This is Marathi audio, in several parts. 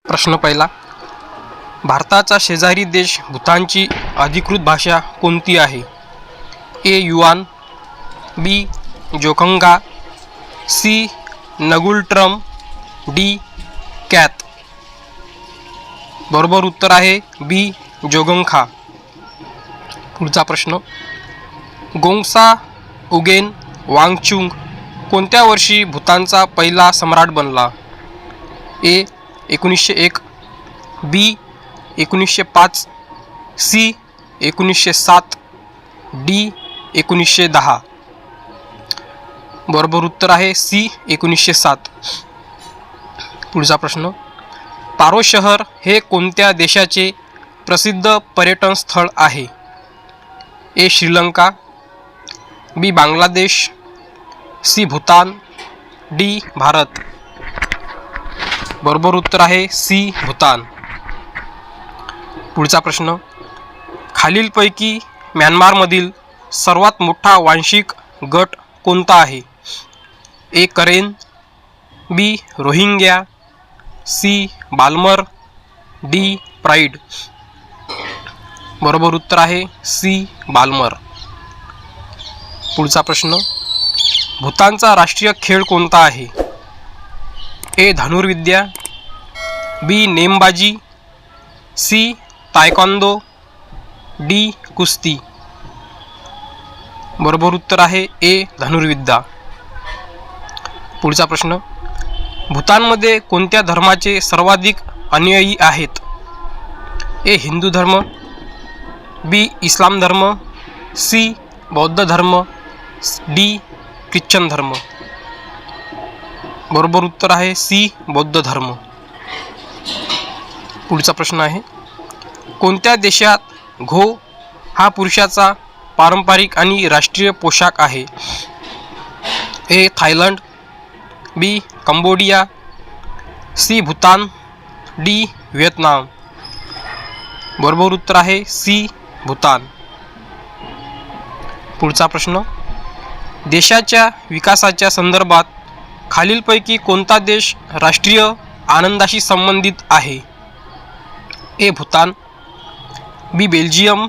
प्रश्न पहिला, भारताचा शेजारी देश भूतानची अधिकृत भाषा कोणती आहे? ए. युआन, बी. जोखंगा, सी. नगुलट्रम, डी. कॅत. बरोबर उत्तर आहे बी. जोगंखा. पुढचा प्रश्न, गोंगसा उगेन वांगचुक कोणत्या वर्षी भूतानचा पहिला सम्राट बनला? ए. 1901, बी. 1905, सी. 1907, डी. 1910. बरोबर उत्तर आहे सी. 1907. पुढचा प्रश्न, पारो शहर हे कोणत्या देशाचे प्रसिद्ध पर्यटन स्थळ आहे? ए. श्रीलंका, बी. बांगलादेश, सी. भूतान, डी. भारत. बरोबर उत्तर आहे सी. भूतान. पुढचा प्रश्न, खालीलपैकी म्यानमारमधील सर्वात मोठा वांशिक गट कोणता आहे? A. Karen, B. Rohingya, C. Bamar, D. प्राईड. बरोबर उत्तर आहे सी. बाल्मर. पुढचा प्रश्न, भूतानचा राष्ट्रीय खेळ कोणता आहे? ए. धनुर्विद्या, बी. नेमबाजी, सी. Taekwondo, D. कुस्ती. बरोबर उत्तर आहे ए. धनुर्विद्या. पुढचा प्रश्न, भूतानमध्ये कोणत्या धर्माचे सर्वाधिक अनुयायी आहेत? ए. हिंदू धर्म, बी. इस्लाम धर्म, सी. बौद्ध धर्म, डी. ख्रिश्चन धर्म. बरोबर उत्तर आहे सी. बौद्ध धर्म. पुढचा प्रश्न आहे, कोणत्या देशात घो हा पुरुषाचा पारंपरिक आणि राष्ट्रीय पोशाख आहे? A. Thailand, B. Cambodia, C. Bhutan, D. Vietnam. बरोबर उत्तर आहे सी. भूतान. पुढचा प्रश्न, देशाच्या विकासाच्या संदर्भात खालीलपैकी कोणता देश राष्ट्रीय आनंदाशी संबंधित आहे? A. Bhutan, B. Belgium,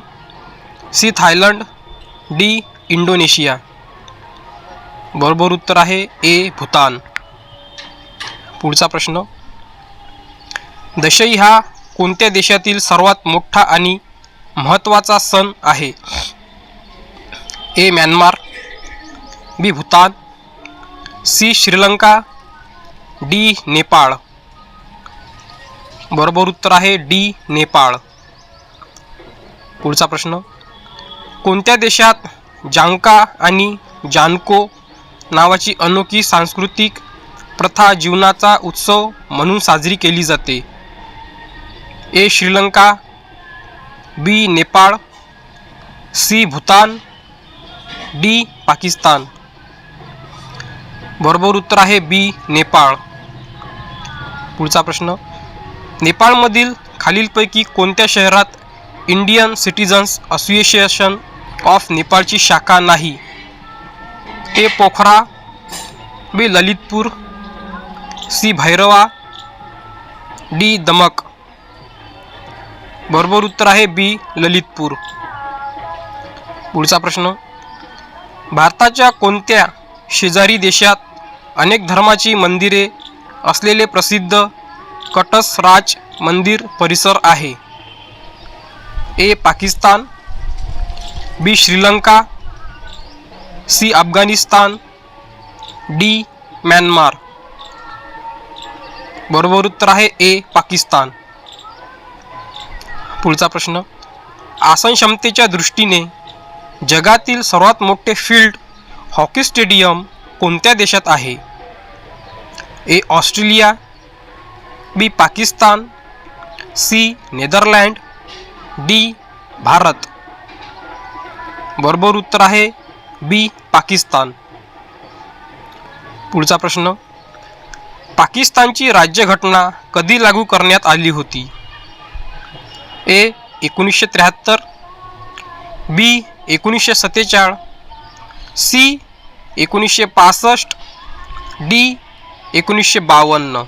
C. Thailand, D. Indonesia. बरोबर उत्तर आहे ए. भूतान. पुढचा प्रश्न, दशई हा कोणत्या देशातील सर्वात मोठा आणि महत्त्वाचा सण आहे? ए. म्यानमार, बी. भूतान, सी. श्रीलंका, डी. नेपाळ. बरोबर उत्तर आहे डी. नेपाळ. पुढचा प्रश्न, कोणत्या देशात जांका आणि जानको नावाची अनोखी सांस्कृतिक प्रथा जीवनाचा उत्सव म्हणून साजरी केली जाते? ए. श्रीलंका, बी. नेपाळ, सी. भूतान, डी. पाकिस्तान. बरोबर उत्तर आहे बी. नेपाळ. पुढचा प्रश्न, नेपाळमधील खालीलपैकी कोणत्या शहरात इंडियन सिटीजन्स असोसिएशन ऑफ नेपाळची शाखा नाही? ए. पोखरा, बी. ललितपूर, सी. भैरवा, डी. दमक. बरोबर उत्तर आहे बी. ललितपूर. पुढचा प्रश्न, भारताच्या कोणत्या शेजारी देशात अनेक धर्माची मंदिरे असलेले प्रसिद्ध कटस मंदिर परिसर आहे? A. Pakistan, B. Sri Lanka, C. Afghanistan, D. Myanmar. बरोबर उत्तर आहे ए. पाकिस्तान. पुढचा प्रश्न, आसन क्षमतेच्या दृष्टीने जगातील सर्वात मोठे फील्ड हॉकी स्टेडियम कोणत्या देशात आहे? A. Australia, B. Pakistan, C. Netherland, D. Bharat. बरोबर उत्तर आहे बी. पाकिस्तान. पुढचा प्रश्न, पाकिस्तानची राज्यघटना कधी लागू करण्यात आली होती? ए. 1973, बी. 1947, सी. 1965, डी. 1952.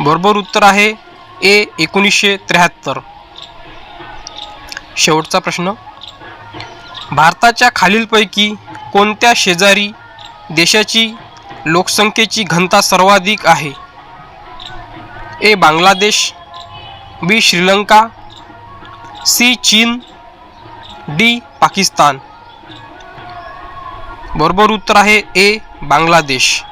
बरोबर उत्तर आहे ए 1973. शेवटचा प्रश्न, भारताच्या खालीलपैकी कोणत्या शेजारी देशाची लोकसंख्येची घनता सर्वाधिक आहे? ए बांगलादेश, बी श्रीलंका, सी चीन, डी पाकिस्तान. बरोबर उत्तर आहे ए बांगलादेश.